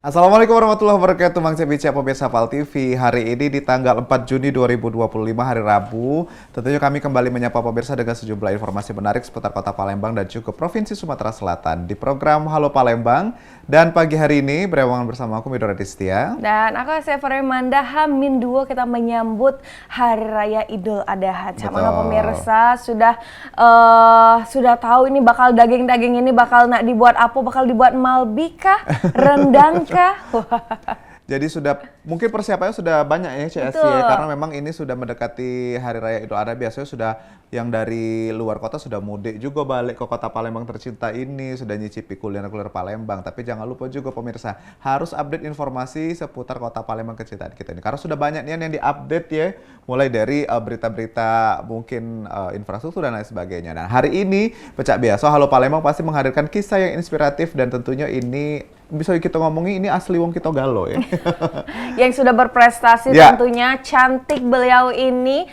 Assalamualaikum warahmatullahi wabarakatuh, Mang Cebica pemirsa PAL TV. Hari ini di tanggal 4 Juni 2025 hari Rabu, tentunya kami kembali menyapa pemirsa dengan sejumlah informasi menarik seputar Kota Palembang dan juga Provinsi Sumatera Selatan di program Halo Palembang. Dan pagi hari ini berewangan bersama aku Midora Distia. Dan aku Severemanda H-2 kita menyambut Hari Raya Idul Adha. Mana pemirsa sudah tahu ini bakal daging-daging ini bakal nak dibuat apa? Bakal dibuat malbi kah? Rendang kah? Jadi mungkin persiapannya sudah banyak ya CSC ya, karena memang ini sudah mendekati Hari Raya Idul Adha. Biasanya sudah yang dari luar kota sudah mudik juga balik ke Kota Palembang tercinta ini, sudah nyicipi kuliner-kuliner Palembang. Tapi jangan lupa juga pemirsa, harus update informasi seputar Kota Palembang kecintaan kita ini. Karena sudah banyak nih yang diupdate ya, mulai dari berita-berita mungkin infrastruktur dan lain sebagainya. Nah hari ini Pecak Biaso Halo Palembang pasti menghadirkan kisah yang inspiratif dan tentunya ini bisa kita ngomongin ini asli wong kita galo ya. Yang sudah berprestasi tentunya, cantik beliau ini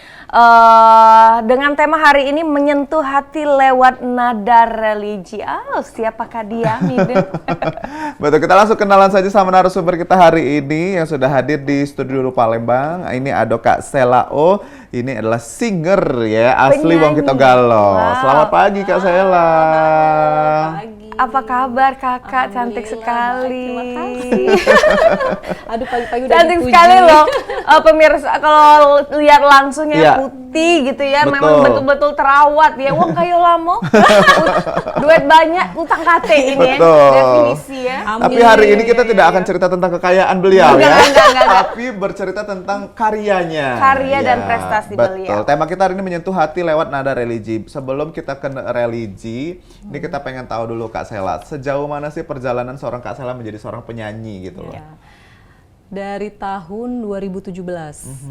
dengan tema hari ini menyentuh hati lewat nada religi. Siapakah dia? Betul, kita langsung kenalan saja sama narasumber kita hari ini yang sudah hadir di studio Palembang. Ini ada Kak Sela O. Ini adalah singer ya, asli wong kita galo. Selamat pagi Kak Sela. Apa kabar kakak? Cantik sekali. Terima kasih. Aduh pagi-pagi udah cantik dipuji. sekali loh. Pemirsa kalau lihat langsungnya putih gitu ya. Betul. Memang betul-betul terawat ya. Wong kayo lamo. Duit banyak, utang kate ini ya. Definisi ya. Amin. Tapi hari ini kita tidak akan cerita tentang kekayaan beliau ya. Tapi bercerita tentang karyanya. Karya dan prestasi beliau. Tema kita hari ini menyentuh hati lewat nada religi. Sebelum kita ke religi, ini kita pengen tahu dulu Kak Sela, sejauh mana sih perjalanan seorang Kak Sela menjadi seorang penyanyi gitu loh? Dari tahun 2017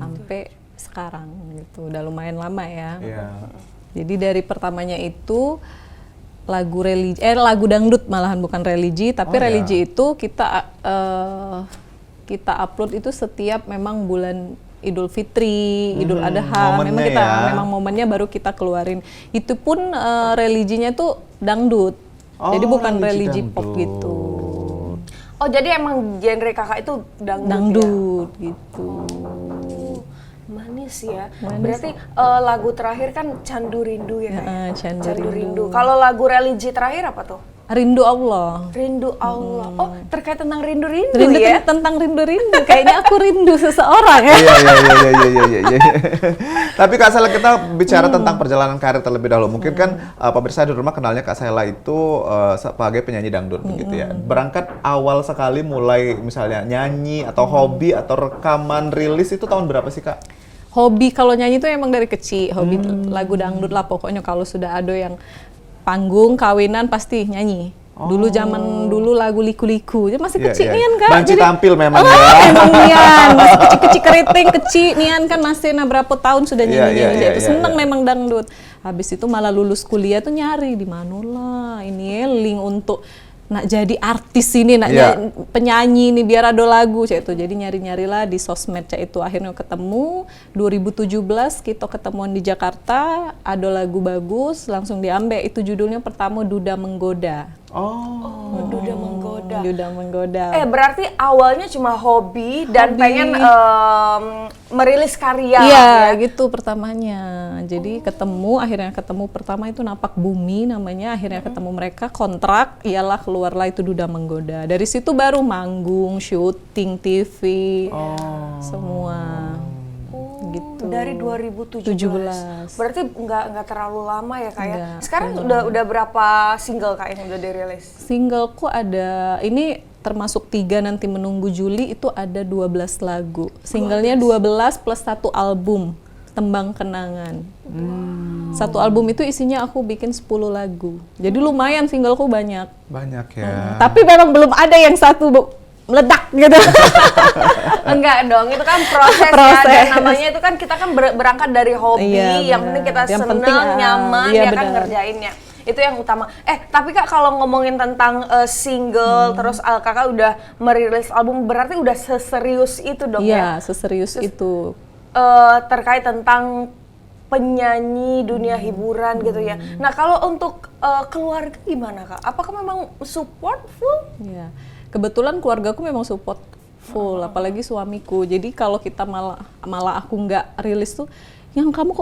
sampai sekarang gitu, udah lumayan lama ya. Jadi dari pertamanya itu lagu religi, lagu dangdut malahan bukan religi, tapi religi itu kita upload itu setiap memang bulan Idul Fitri, Idul Adha, memang momennya baru kita keluarin. Itu pun religinya tuh dangdut. Jadi bukan religi pop gitu. Oh jadi emang genre kakak itu dangdut gitu. Manis ya. Berarti lagu terakhir kan Candu Rindu ya. Candu Rindu. Kalau lagu religi terakhir apa tuh? Rindu Allah. Rindu Allah. Oh, terkait tentang rindu-rindu ya? Tentang rindu-rindu. Kayaknya aku rindu seseorang ya. Iya. Tapi Kak Sela, kita bicara tentang perjalanan karir terlebih dahulu. Mungkin kan pemirsa di rumah kenalnya Kak Sela itu sebagai penyanyi dangdut begitu ya. Berangkat awal sekali mulai misalnya nyanyi atau hobi atau rekaman rilis itu tahun berapa sih Kak? Hobi kalau nyanyi itu emang dari kecil. Hobi lagu dangdut lah pokoknya, kalau sudah ada yang panggung, kawinan pasti nyanyi. Zaman dulu lagu liku-liku, jadi masih kecil nian kan. Banci tampil memang Memang nian, masih kecil-kecil keriting, kecil nian kan masih berapa tahun sudah nyanyi-nyanyi. Itu seneng memang dangdut. Habis itu malah lulus kuliah tuh nyari di mana lah ini link untuk nak jadi artis ini, nak jadi penyanyi ini biar ada lagu cak itu. Jadi nyari-nyarilah di sosmed cak itu, akhirnya ketemu 2017 kita ketemuan di Jakarta, ada lagu bagus langsung diambil. Itu judulnya pertama Duda Menggoda. Duda Menggoda. Duda Menggoda. Berarti awalnya cuma hobi dan pengen merilis karya. Iya, gitu pertamanya. Jadi akhirnya ketemu pertama itu Napak Bumi namanya. Akhirnya ketemu mereka, kontrak, iyalah keluarlah itu Duda Menggoda. Dari situ baru manggung, syuting TV, semua. Gitu. Dari 2017. Berarti nggak terlalu lama ya Kak ya. Sekarang udah berapa single Kak yang udah dirilis? Singleku ada, ini termasuk 3 nanti menunggu Juli itu ada 12 lagu. Singlenya 12 plus 1 album, Tembang Kenangan. Satu album itu isinya aku bikin 10 lagu. Jadi lumayan singleku banyak. Banyak ya. Tapi memang belum ada yang satu meledak gitu. Enggak dong, itu kan proses. Ya, dan namanya itu kan kita kan berangkat dari hobi, yang penting kita senang, nyaman, kan ngerjainnya. Itu yang utama. Tapi Kak kalau ngomongin tentang single, terus Kakak udah merilis album, berarti udah seserius itu dong ya? Iya, seserius itu. Terkait tentang penyanyi dunia hiburan gitu ya. Nah kalau untuk keluarga gimana Kak? Apakah memang support full? Iya. kebetulan keluargaku memang support full, apalagi suamiku. Jadi kalau kita malah aku nggak rilis tuh, yang kamu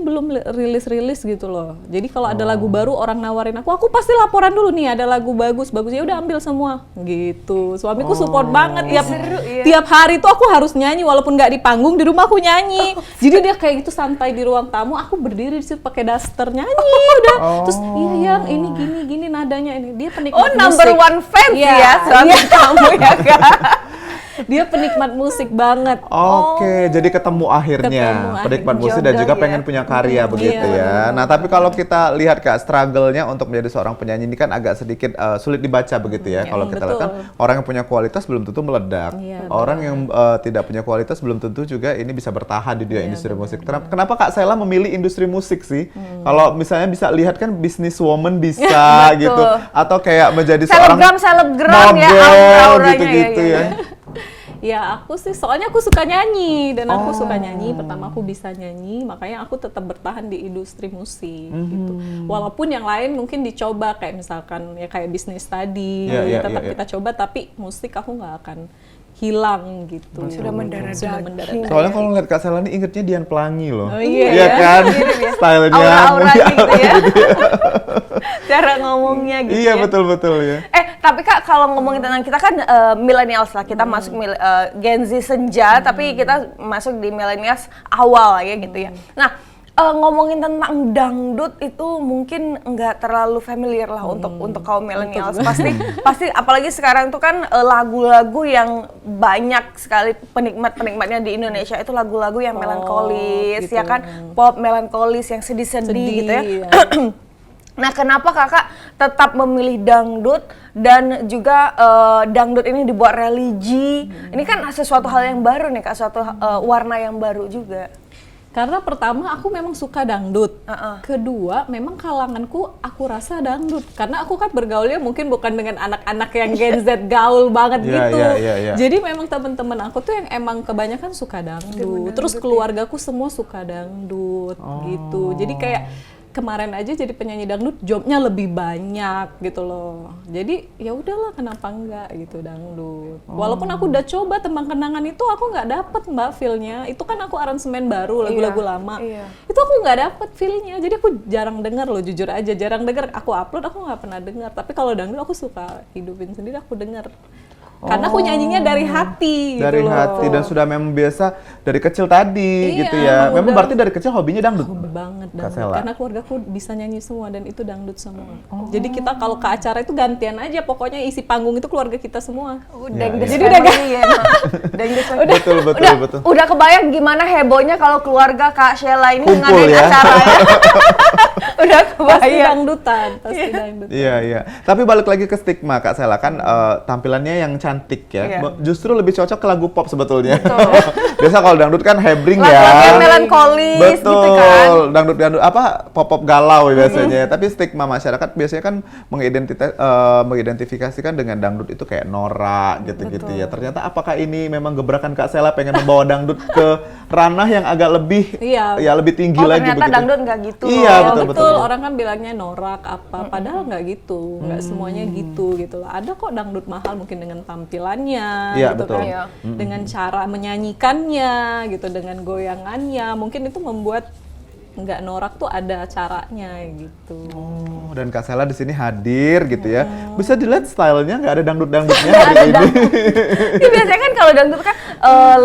belum rilis gitu loh. Jadi kalau ada lagu baru orang nawarin aku pasti laporan dulu nih, ada lagu bagus ya udah ambil semua gitu. Suamiku support banget, tiap hari tuh aku harus nyanyi walaupun nggak di panggung, di rumah aku nyanyi. Jadi dia kayak gitu santai di ruang tamu, aku berdiri di situ pakai daster nyanyi udah. Terus yang ini gini nadanya ini. Dia penikmat musik. Number one fans ya suami kamu ya Kak. Dia penikmat musik banget. Oke, jadi ketemu akhirnya penikmat musik dan juga pengen punya karya begitu ya. Nah, tapi kalau kita lihat Kak, struggle-nya untuk menjadi seorang penyanyi ini kan agak sedikit sulit dibaca begitu ya. Kalau kita lihat kan orang yang punya kualitas belum tentu meledak. Orang yang tidak punya kualitas belum tentu juga ini bisa bertahan di dunia industri musik. Kenapa Kak Sheila memilih industri musik sih? Kalau misalnya bisa lihat kan businesswoman bisa gitu, atau kayak menjadi seorang selebgram ya, aura-auranya gitu ya. Ya aku sih, soalnya aku suka nyanyi dan aku suka nyanyi. Pertama aku bisa nyanyi, makanya aku tetap bertahan di industri musik gitu. Walaupun yang lain mungkin dicoba kayak misalkan ya kayak bisnis tadi, tetap kita coba, tapi musik aku nggak akan hilang gitu. Sudah mendarat. Soalnya kalau ngeliat Kak Sheila ini ingetnya Dian Pelangi loh. Iya kan? Stylenya aura-auranya gitu ya. Cara ngomongnya gitu. Iya, betul ya. Tapi Kak, kalau ngomongin tentang kita kan millennials lah, kita masuk Gen Z senja, tapi kita masuk di millennials awal ya gitu ya. Nah, ngomongin tentang dangdut itu mungkin nggak terlalu familiar lah untuk kaum millennials. Pasti apalagi sekarang tuh kan lagu-lagu yang banyak sekali penikmatnya di Indonesia itu lagu-lagu yang melankolis, gitu. Ya kan, pop melankolis yang sedih-sedih gitu ya. Nah, kenapa Kakak tetap memilih dangdut dan juga dangdut ini dibuat religi? Ini kan sesuatu hal yang baru nih Kak, suatu warna yang baru juga. Karena pertama aku memang suka dangdut. Kedua, memang kalanganku aku rasa dangdut. Karena aku kan bergaulnya mungkin bukan dengan anak-anak yang Gen Z gaul banget gitu. Jadi memang teman-teman aku tuh yang emang kebanyakan suka dangdut. Terus keluargaku semua suka dangdut gitu. Jadi kayak kemarin aja jadi penyanyi dangdut jobnya lebih banyak gitu loh. Jadi ya udahlah, kenapa enggak gitu dangdut. Walaupun aku udah coba Tembang Kenangan itu aku nggak dapet Mbak feel-nya. Itu kan aku aransemen baru, lagu-lagu lama. Itu aku nggak dapet feel-nya. Jadi aku jarang dengar loh, jujur aja jarang dengar. Aku upload aku nggak pernah dengar. Tapi kalau dangdut aku suka hidupin sendiri, aku dengar. Karena aku nyanyinya dari hati gitu dari hati dan sudah memang biasa dari kecil tadi gitu ya. Memang berarti dari kecil hobinya dangdut. Hobi banget dangdut. Karena keluargaku bisa nyanyi semua dan itu dangdut semua. Jadi kita kalau ke acara itu gantian aja, pokoknya isi panggung itu keluarga kita semua. Jadi udah betul. Udah kebayang gimana hebohnya kalau keluarga Kak Sheila ini ngadain acara ya. Udah kebayang. Pasti dangdutan. Iya. Tapi balik lagi ke stigma Kak Sheila kan tampilannya yang cantik ya. Justru lebih cocok ke lagu pop sebetulnya. Biasa kalau dangdut kan hebring ya. Lagu melankolis gitu kan. Dangdut apa pop galau biasanya. Tapi stigma masyarakat biasanya kan mengidentifikasikan dengan dangdut itu kayak norak gitu-gitu ya. Ternyata apakah ini memang gebrakan Kak Sheila pengen membawa dangdut ke ranah yang agak lebih lebih tinggi lagi ternyata begitu. Dangdut nggak gitu. Iya, betul. Orang kan bilangnya norak apa, padahal nggak gitu. Nggak semuanya gitu lah. Ada kok dangdut mahal mungkin dengan tampilannya gitu kan. Dengan cara menyanyikannya gitu, dengan goyangannya. Mungkin itu membuat nggak norak tuh ada caranya gitu. Dan Kak Sheila di sini hadir gitu ya. Bisa dilihat stylenya nggak ada dangdut-dangdutnya hari ini. Ini biasanya kan kalau dangdut kan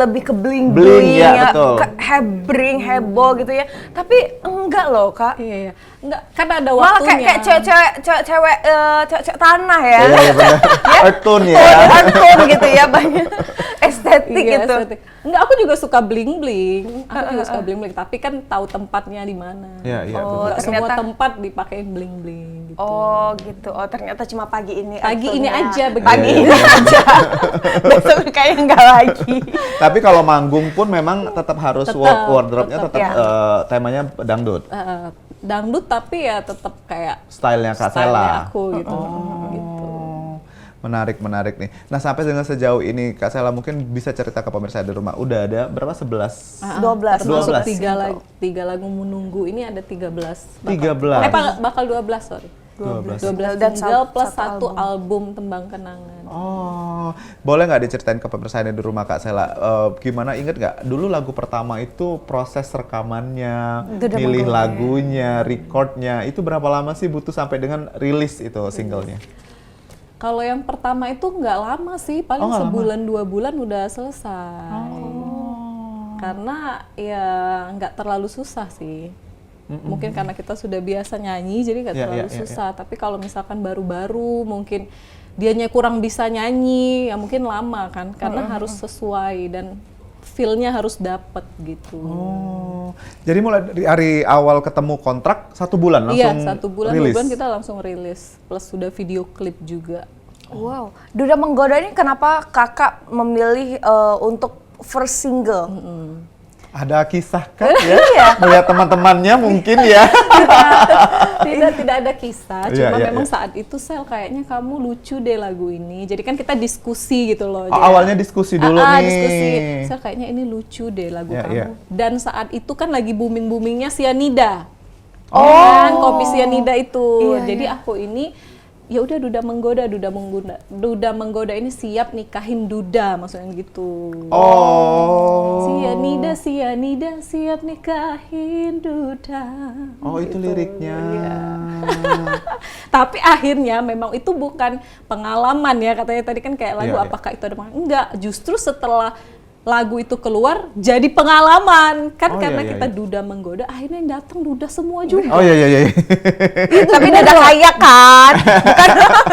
lebih ke bling-bling ya, ke hebring, heboh gitu ya. Tapi enggak loh Kak. Iya. Enggak, kan ada waktunya. Malah kayak cewek tanah ya. Iya benar. Earth tone ya. Earth tone gitu ya, banyak estetik gitu. Enggak, aku juga suka bling-bling. Tapi kan tahu tempatnya di mana. Iya, betul. Semua tempat dipakein bling-bling gitu. Oh, gitu. Oh, ternyata cuma pagi ini. Pagi ini aja begitu. Pagi ini aja. Besok kayaknya enggak lagi. Tapi kalau manggung pun memang tetap harus wardrobe-nya tetap temanya dangdut. Dangdut tapi ya tetap kayak stylenya Kak Sheila. Aku gitu. Gitu. Menarik nih. Nah, sampai dengan sejauh ini Kak Sheila mungkin bisa cerita ke pemirsa di rumah. Udah ada berapa? 11? 12. Termasuk 3 lagu menunggu ini ada 13. 13. Bakal 12, sorry. 12 single plus 1 album Tembang Kenangan. Oh, boleh nggak diceritain ke pemirsa yang di rumah Kak Sela, gimana, inget nggak dulu lagu pertama itu proses rekamannya, milih lagunya, recordnya, itu berapa lama sih butuh sampai dengan rilis itu singlenya? Kalau yang pertama itu nggak lama sih, paling sebulan 2 bulan udah selesai. Karena ya nggak terlalu susah sih. Mungkin karena kita sudah biasa nyanyi, jadi nggak terlalu susah. Tapi kalau misalkan baru-baru, mungkin dianya kurang bisa nyanyi, ya mungkin lama kan. Karena harus sesuai dan feel-nya harus dapet gitu. Oh, jadi mulai dari hari awal ketemu kontrak 1 bulan langsung Iya, 1 bulan, 2 bulan kita langsung rilis. Plus sudah video klip juga. Wow, Duda Menggoda ini kenapa kakak memilih untuk first single? Ada kisah kan ya? Melihat teman-temannya mungkin ya? Tidak ada kisah, cuma memang saat itu Sel kayaknya kamu lucu deh lagu ini. Jadi kan kita diskusi gitu loh. Oh, awalnya diskusi dulu nih. Diskusi. Sel kayaknya ini lucu deh lagu kamu. Dan saat itu kan lagi booming-boomingnya Cyanida. Kan kopi Cyanida itu. Jadi aku ini ya udah Duda Menggoda ini siap nikahin Duda, maksudnya gitu. Cyanida siap nikahin Duda. Oh gitu. Itu liriknya. Tapi akhirnya memang itu bukan pengalaman ya, katanya tadi kan kayak lagu apakah itu ada pengalaman? Enggak, justru setelah lagu itu keluar jadi pengalaman kan, karena kita Duda Menggoda, akhirnya yang datang Duda semua juga. Oh iya. Itu tapi Duda kaya kan,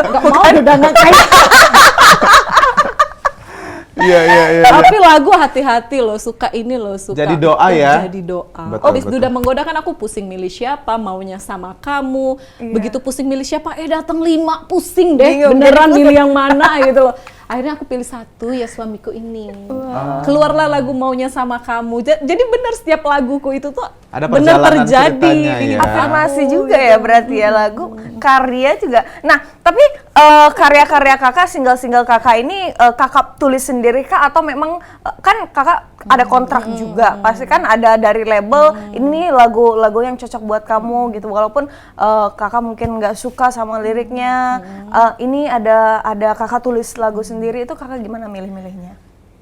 bukan mau Duda nggak kaya. Iya. Tapi lagu hati-hati loh, suka ini loh, suka. Jadi doa ya. Jadi doa. Betul. Duda Menggoda kan aku pusing milih siapa, maunya sama kamu. Begitu pusing milih siapa, datang 5 pusing deh. Beneran milih yang mana gitu loh. Akhirnya aku pilih 1, ya suamiku ini. Keluarlah lagu maunya sama kamu. Jadi benar setiap laguku itu tuh ada benar terjadi. Ya. Afirmasi juga ya berarti ya lagu, karya juga. Nah, tapi karya-karya kakak, single-single kakak ini kakak tulis sendiri kah, atau memang kan kakak ada kontrak juga, pasti kan ada dari label, ini lagu yang cocok buat kamu gitu, walaupun kakak mungkin nggak suka sama liriknya, ini ada kakak tulis lagu sendiri, itu kakak gimana milih-milihnya?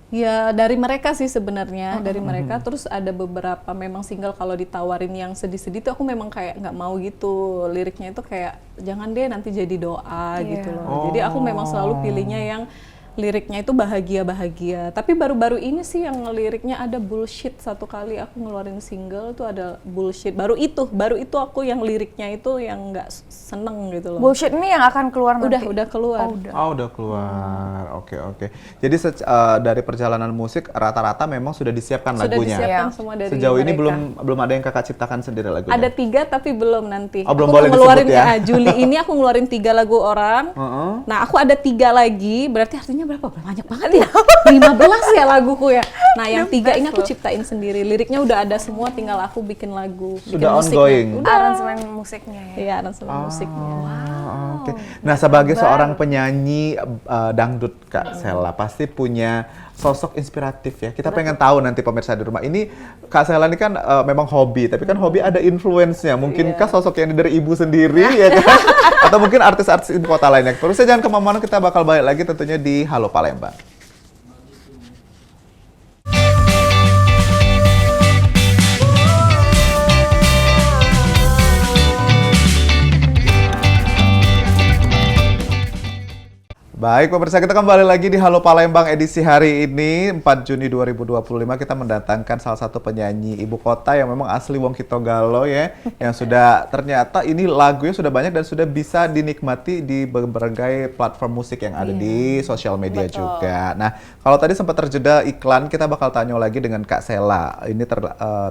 Ya dari mereka sih sebenarnya, dari mereka. Terus ada beberapa memang single kalau ditawarin yang sedih-sedih tuh aku memang kayak nggak mau gitu, liriknya itu kayak jangan deh nanti jadi doa gitu loh. Jadi aku memang selalu pilihnya yang liriknya itu bahagia-bahagia. Tapi baru-baru ini sih yang liriknya ada bullshit, satu kali aku ngeluarin single tuh ada bullshit. Baru itu aku yang liriknya itu yang nggak seneng gitu loh. Bullshit ini yang akan keluar nanti? Udah keluar. Udah keluar. Oke. Jadi dari perjalanan musik rata-rata memang sudah disiapkan lagunya. Sudah disiapkan semua dari sejauh ini mereka. belum ada yang kakak ciptakan sendiri lagunya. Ada 3 tapi belum nanti. Oh, belum aku boleh ngeluarin disebut ya? Juli ini aku ngeluarin 3 lagu orang. Nah aku ada 3 lagi, berarti artinya berapa? Banyak banget ya. 15 ya laguku ya. Nah yang 3 ini aku ciptain sendiri. Liriknya udah ada semua, tinggal aku bikin lagu. Sudah ongoing. Udah aransemen musiknya ya. Iya, aransemen musiknya. Oke. Nah sebagai seorang penyanyi dangdut Kak Sela pasti punya sosok inspiratif ya. Kita pengen tahu nanti pemirsa di rumah ini, Kak Sela ini kan memang hobi, tapi kan hobi ada influence-nya. Mungkinkah sosok yang dari ibu sendiri ya kan? Atau mungkin artis-artis ibu kota lainnya. Terus jangan kemana-mana, kita bakal balik lagi tentunya di Halo Palembang. Baik pemirsa, kita kembali lagi di Halo Palembang edisi hari ini 4 Juni 2025. Kita mendatangkan salah satu penyanyi ibu kota yang memang asli Wong Kitogalo ya, yang sudah ternyata ini lagunya sudah banyak dan sudah bisa dinikmati di berbagai platform musik yang ada di sosial media juga. Nah, kalau tadi sempat terjeda iklan, kita bakal tanya lagi dengan Kak Sela. Ini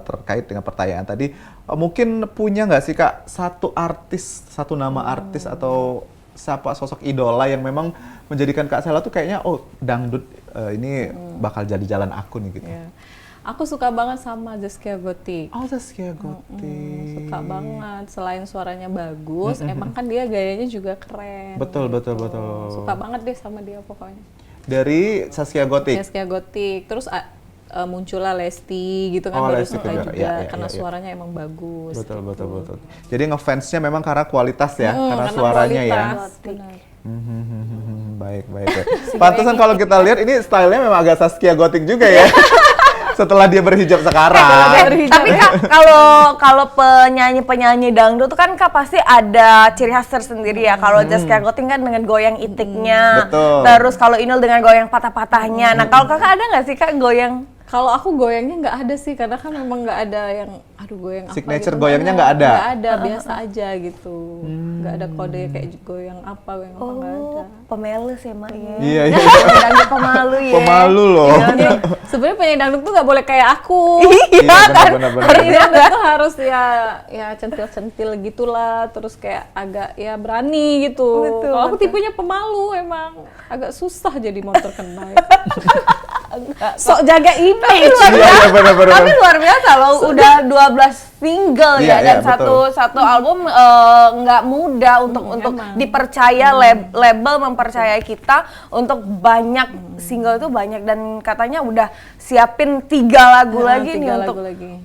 terkait dengan pertanyaan tadi, mungkin punya nggak sih Kak satu artis, satu nama artis atau siapa sosok idola yang memang menjadikan Kak Sela tuh kayaknya dangdut ini bakal jadi jalan aku nih gitu. Aku suka banget sama Zaskia Gotik. Zaskia Gotik. Suka banget, selain suaranya bagus, emang kan dia gayanya juga keren. Betul. Suka banget deh sama dia pokoknya. Dari Zaskia Gotik. Terus muncullah Lesti gitu kan, baru suka juga karena suaranya emang bagus. Betul. Jadi ngefansnya memang karena kualitas ya, karena suaranya kualitas. Ya. Baik. Pantesan kalau kita lihat ini stylenya memang agak Zaskia Gotik juga ya. Setelah dia berhijab sekarang. Tapi Kak, kalau penyanyi dangdut tuh kan Kak pasti ada ciri khas tersendiri ya. Kalau Zaskia Gotik kan dengan goyang itiknya. Betul. Terus kalau Inul dengan goyang patah-patahnya. Nah, kalau Kakak ada nggak sih Kak goyang? Kalau aku goyangnya nggak ada sih, karena kan memang nggak ada yang goyang apa signature gitu. goyangnya nggak ada? Nggak ada, biasa aja gitu. Nggak ada kode kayak goyang apa nggak ada. Pemalu sih Mak ya. Iya. Dangdut pemalu ya. Pemalu loh. Sebenarnya penyanyi dangdut tuh nggak boleh kayak aku. Iya kan? Penyanyi dangdut tuh harus ya centil-centil gitulah, terus kayak agak ya berani gitu. Kalau aku tipenya pemalu, emang agak susah jadi mau terkenal. Sok jaga image. Tapi luar biasa loh, udah 12 single ya, dan satu album nggak mudah untuk dipercaya, label mempercayai kita untuk banyak single itu banyak, dan katanya udah siapin 3 lagu lagi nih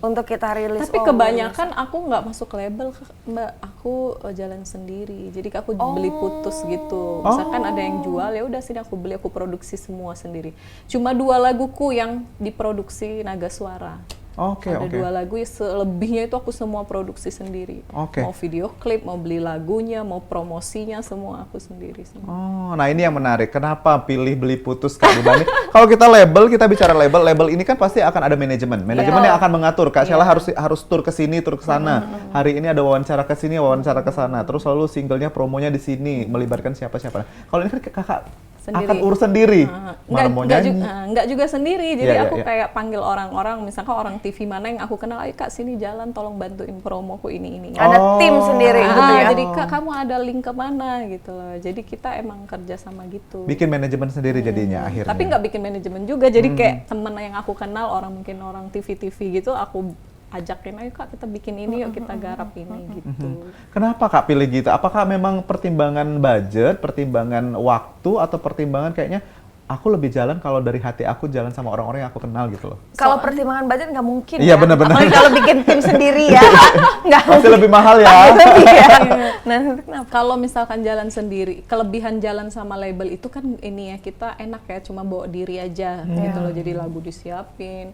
untuk kita rilis. Tapi kebanyakan aku nggak masuk label Mbak, aku jalan sendiri, jadi aku beli putus gitu. Misalkan ada yang jual, ya udah sini aku beli, aku produksi semua sendiri. Cuma 2 laguku yang diproduksi Naga Suara. Ada 2 lagu, selebihnya itu aku semua produksi sendiri. Mau video klip, mau beli lagunya, mau promosinya, semua aku sendiri. Nah ini yang menarik. Kenapa pilih beli putus Kak Dibanding? Kalau kita label, kita bicara label ini kan pasti akan ada manajemen yang akan mengatur. Kak Sheila harus tur ke sini, tur ke sana. Hari ini ada wawancara ke sini, wawancara ke sana. Terus lalu singlenya, promonya di sini, melibatkan siapa-siapa. Kalau ini kan Kakak sendiri. Akan urus sendiri. Enggak juga sendiri. Jadi aku kayak panggil orang-orang, misalkan orang TV mana yang aku kenal, ayo Kak sini jalan, tolong bantuin promoku ini. Ada tim sendiri gitu ya. Jadi Kak, kamu ada link kemana gitu loh. Jadi kita emang kerja sama gitu. Bikin manajemen sendiri jadinya akhirnya. Tapi nggak bikin manajemen juga. Jadi kayak temen yang aku kenal, orang TV gitu, aku ajakin, ayo Kak kita bikin ini, yuk kita garap ini gitu. Kenapa Kak pilih gitu? Apakah memang pertimbangan budget, pertimbangan waktu, atau pertimbangan kayaknya aku lebih jalan kalau dari hati aku jalan sama orang-orang yang aku kenal gitu loh? Kalau pertimbangan budget nggak mungkin. Iya benar-benar. Apalagi kalau bikin tim sendiri ya. Pasti lebih mahal ya. Nah, kalau misalkan jalan sendiri, kelebihan jalan sama label itu kan ini ya, kita enak ya, cuma bawa diri aja gitu loh. Jadi lagu disiapin,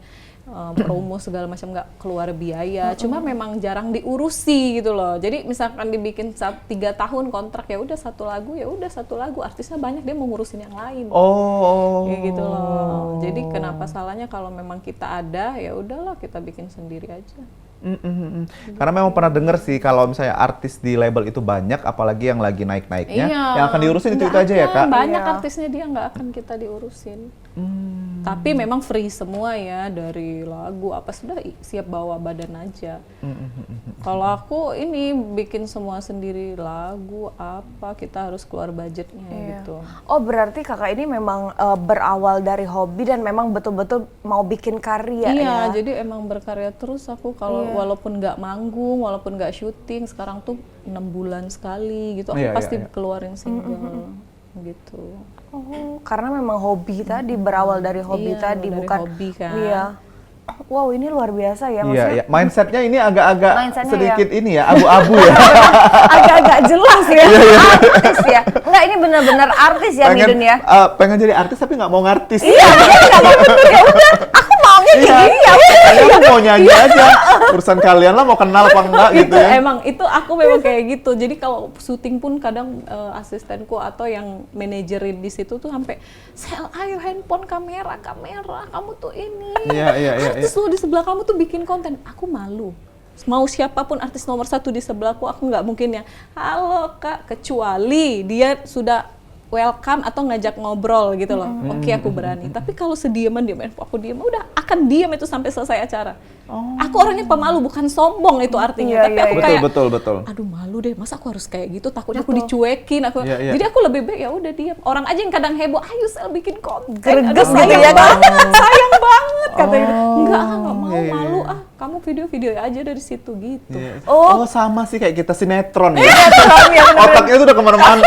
promo segala macam, nggak keluar biaya. Cuma memang jarang diurusi gitu loh. Jadi misalkan dibikin 3 tahun kontrak, ya udah 1 lagu, artisnya banyak, dia mau ngurusin yang lain. Kayak gitu loh. Jadi kenapa salahnya kalau memang kita ada, ya udahlah kita bikin sendiri aja. Karena memang pernah denger sih kalau misalnya artis di label itu banyak, apalagi yang lagi naik-naiknya, yang akan diurusin itu aja ya Kak? Banyak artisnya dia nggak akan kita diurusin. Tapi memang free semua ya, dari lagu apa sudah siap bawa badan aja. Kalau aku ini bikin semua sendiri, lagu apa kita harus keluar budgetnya gitu. Oh berarti Kakak ini memang berawal dari hobi dan memang betul-betul mau bikin karya ya? Iya, jadi emang berkarya terus aku. Kalau walaupun nggak manggung, walaupun nggak syuting, sekarang tuh 6 bulan sekali gitu, aku pasti keluarin single gitu. Karena memang hobi tadi, berawal dari hobi tadi, dari bukan hobi kan. Iya. Wow, ini luar biasa ya maksudnya. Mindsetnya ini agak-agak sedikit ya. Ini ya, abu-abu ya. Agak-agak jelas ya. Artis ya. Enggak, ini benar-benar artis ya Midun ya. Pengen jadi artis tapi nggak mau ngartis. Iya, nggak mau betul ya udah. Aku maunya kayak gini ya udah. Aku mau nyanyi aja. Urusan kalian lah mau kenal apa enggak gitu ya. Emang itu aku memang kayak gitu. Jadi kalau syuting pun kadang asistenku atau yang manajerin di situ tuh sampai, "Sel, ayo handphone, kamera, kamu tuh ini." Iya. Artis lu di sebelah kamu tuh bikin konten. Aku malu. Mau siapapun artis nomor 1 di sebelahku, aku nggak mungkin ya, "Halo Kak," kecuali dia sudah welcome atau ngajak ngobrol gitu loh. Oke, aku berani. Tapi kalau sediaman aku diem, udah akan diam itu sampai selesai acara. Aku orangnya pemalu, bukan sombong itu artinya. Tapi aku kayak betul. Aduh malu deh, masa aku harus kayak gitu, takutnya aku dicuekin. Jadi aku lebih baik ya udah diam. Orang aja yang kadang heboh, "Ayo Sel bikin konten." Aduh sayang banget katanya. Enggak mau, malu kamu video-video aja dari situ gitu. Oh sama sih kayak kita sinetron ya. Otaknya tuh udah kemana-mana.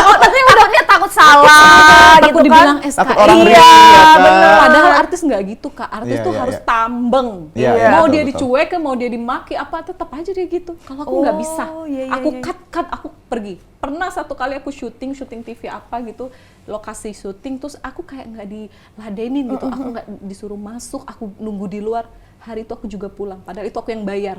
Otaknya udah dia takut salah gitu kan. Dibilang takut orang iya, bener. Padahal artis nggak gitu Kak, artis tuh harus iya. tambeng. Iya, Mau betul, dia betul. dicuekin, mau dia dimaki apa, tetap aja dia gitu. Kalau aku nggak bisa, aku cut, aku pergi. Pernah satu kali aku syuting TV apa gitu, lokasi syuting, terus aku kayak nggak diladenin gitu, aku nggak disuruh masuk, aku nunggu di luar. Hari itu aku juga pulang, padahal itu aku yang bayar.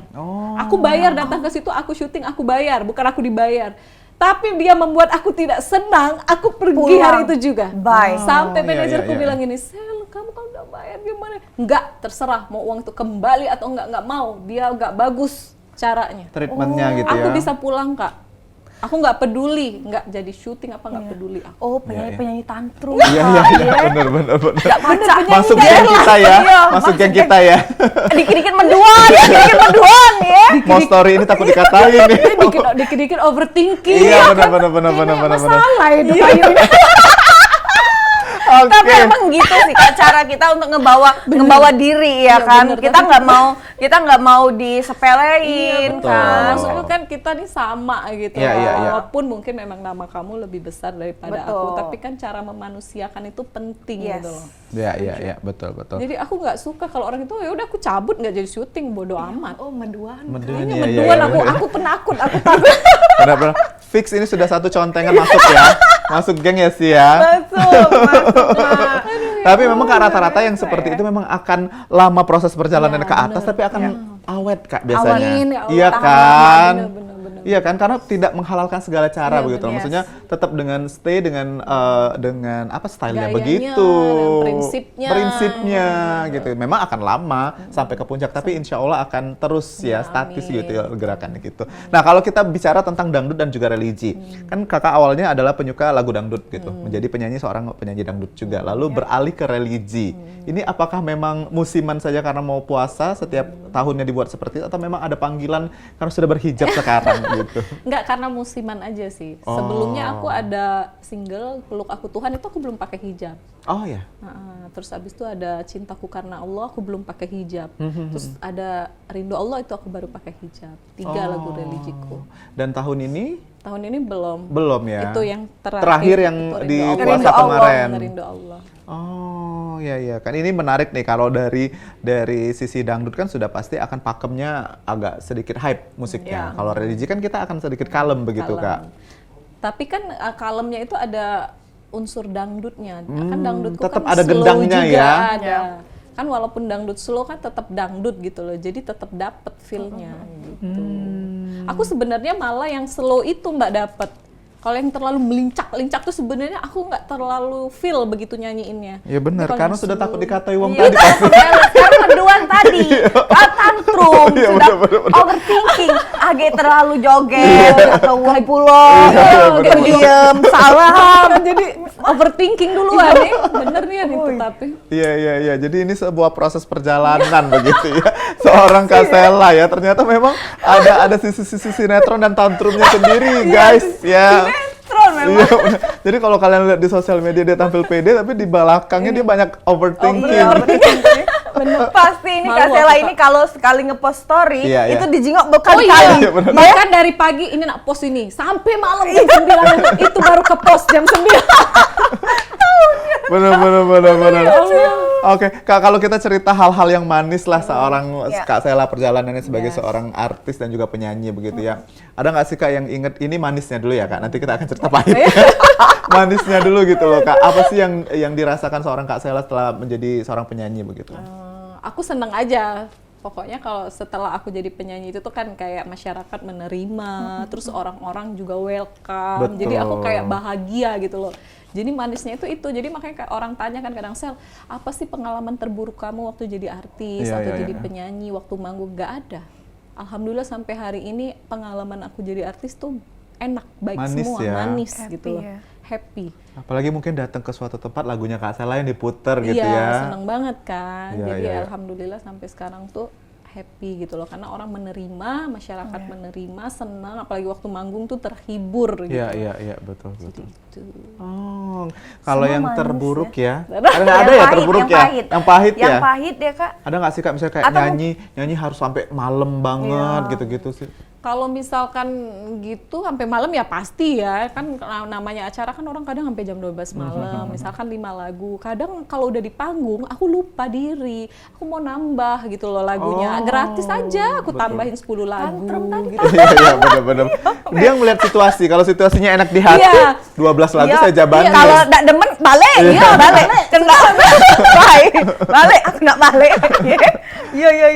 Aku bayar datang ke situ, aku syuting, aku bayar, bukan aku dibayar. Tapi dia membuat aku tidak senang, aku pergi hari itu juga. Bye. Sampai Iya, manajerku iya. bilang gini, Sel, kamu kan udah bayar gimana? Enggak, terserah mau uang itu kembali atau enggak mau. Dia enggak bagus caranya. Treatmentnya gitu ya. Aku bisa pulang Kak. Aku nggak peduli, nggak jadi syuting apa nggak peduli aku. Oh, penyanyi tantrum. Iya, benar. Nggak baca. Masuk geng kita ya, Iya, masuk geng kita ya. Dikit-dikit menduan ya. Mau story ini takut dikatain nih. Dikit-dikit overthinking. Iya, benar. Masalah hidup Ayu ini. Tapi emang gitu sih Kak, cara kita untuk ngebawa diri ya kan. bener, Kita nggak mau disepelein betul. kan. Maksudnya kan kita nih sama gitu. Iya. Walaupun mungkin memang nama kamu lebih besar daripada Betul. aku, tapi kan cara memanusiakan itu penting Yes. gitu loh. Iya, betul. Jadi aku nggak suka kalau orang itu ya udah aku cabut nggak jadi syuting, bodo amat. Oh, menduan. Menduan, Kayaknya iya, menduan iya. aku penakut, aku takut. Benar. Fix ini sudah satu contengan masuk ya. Masuk geng ya sih ya. Masuk. Tapi memang Kak, rata-rata yang seperti itu memang akan lama proses perjalanan ke atas, tapi akan awet Kak biasanya. Amin, ya Allah, Iya tahan kan? lama, bener. Iya kan, karena tidak menghalalkan segala cara begitu. bener. Maksudnya tetap dengan stay dengan apa stylenya Gayanya begitu. dan prinsipnya. gitu. Memang akan lama sampai ke puncak, tapi insya Allah akan terus ya statis amin. gitu ya gerakannya gitu. Nah, kalau kita bicara tentang dangdut dan juga religi, kan Kakak awalnya adalah penyuka lagu dangdut gitu, menjadi seorang penyanyi dangdut juga, lalu beralih ke religi. Ini apakah memang musiman saja karena mau puasa setiap tahunnya dibuat seperti itu, atau memang ada panggilan karena sudah berhijab sekarang gitu? Enggak, karena musiman aja sih. Sebelumnya aku ada single Peluk Aku Tuhan, itu aku belum pakai hijab. Oh ya. Terus abis itu ada Cintaku Karena Allah, aku belum pakai hijab. Terus ada Rindu Allah, itu aku baru pakai hijab. 3 lagu religiku. Dan tahun ini Tahun ini belum. belum ya? Itu yang Terakhir yang itu di Rindu puasa Allah. kemarin. Rindu Allah. Oh, iya kan ini menarik nih, kalau dari sisi dangdut kan sudah pasti akan pakemnya agak sedikit hype musiknya. Kalau religi kan kita akan sedikit kalem begitu, Kalem. Kak. Tapi kan kalemnya itu ada unsur dangdutnya. Kan dangdutku tetap kan ada slow gendangnya juga ya. ada. Kan walaupun dangdut slow kan tetap dangdut gitu loh. Jadi tetap dapet feel-nya gitu. Aku sebenarnya malah yang slow itu Mbak dapet. Kalau yang terlalu melincak tuh sebenarnya aku nggak terlalu feel begitu nyanyiinnya. Ya benar, Tapi kalau karena yang sudah slow- takut dikatai wong Iya, tadi pasti. sekarang menduan tadi, tantrum, Iya, sudah bener. overthinking, agak terlalu joget, atau wong pulau, Iya, diem, salah. Jadi overthinking duluan nih, bener nih itu tapi. Iya. Jadi ini sebuah proses perjalanan begitu ya. Seorang Kasela ya, ternyata memang ada sisi-sisi sinetron dan tantrumnya sendiri, guys. Ya. Sinetron memang. Iya, bener. Jadi kalau kalian lihat di sosial media dia tampil pede, tapi di belakangnya dia banyak overthinking. Pasti ini Malu Kak Sela aku, ini kalau sekali ngepost story, Iya, iya. itu dijengok Oh berkali-kali. iya, bener. bahkan dari pagi ini nak post ini sampai malam jam 9 itu baru ke post jam 9. Bener. Ya Allah. Oke, Kak, kalau kita cerita hal-hal yang manis lah seorang Iya. Kak Sela perjalanannya sebagai seorang artis dan juga penyanyi begitu ya. Ada nggak sih Kak yang inget, ini manisnya dulu ya Kak, nanti kita akan cerita pahitnya. Manisnya dulu gitu loh Kak, apa sih yang dirasakan seorang Kak Sela setelah menjadi seorang penyanyi begitu? Aku seneng aja. Pokoknya kalau setelah aku jadi penyanyi itu tuh kan kayak masyarakat menerima, terus orang-orang juga welcome. Jadi aku Betul. kayak bahagia gitu loh. Jadi manisnya itu. Jadi makanya kayak orang tanya kan kadang, Sel, apa sih pengalaman terburuk kamu waktu jadi artis Iya, atau iya, jadi iya. penyanyi waktu manggung? Gak ada. Alhamdulillah sampai hari ini pengalaman aku jadi artis tuh enak, baik Manis semua, ya. manis Happy gitu loh. ya. Happy. Apalagi mungkin datang ke suatu tempat lagunya Kak Sela yang diputer gitu Iya, ya. seneng banget kan. Iya, Jadi iya, iya. alhamdulillah sampai sekarang tuh happy gitu loh, karena orang menerima, masyarakat Iya. menerima, senang, apalagi waktu manggung tuh terhibur gitu. Iya, betul. Gitu. Oh, kalau Semua yang manis terburuk ya? Ada Ada Yang ya pahit, terburuk yang ya? pahit. Yang pahit ya? Yang pahit ya Kak. Ada nggak sih Kak, misalnya kayak Atau nyanyi harus sampai malam banget gitu-gitu sih? Kalau misalkan gitu sampai malam ya pasti ya, kan namanya acara kan orang kadang sampai jam 12 malam, misalkan 5 lagu. Kadang kalau udah di panggung aku lupa diri, aku mau nambah gitu loh lagunya. Gratis aja aku tambahin 10 lagu gitu. Iya, benar-benar. Dia ngeliat situasi, kalau situasinya enak di hati, 12 lagu saya jabanin. Kalau nggak demen balik, balik. Kena balik, aku nggak balik. Iya.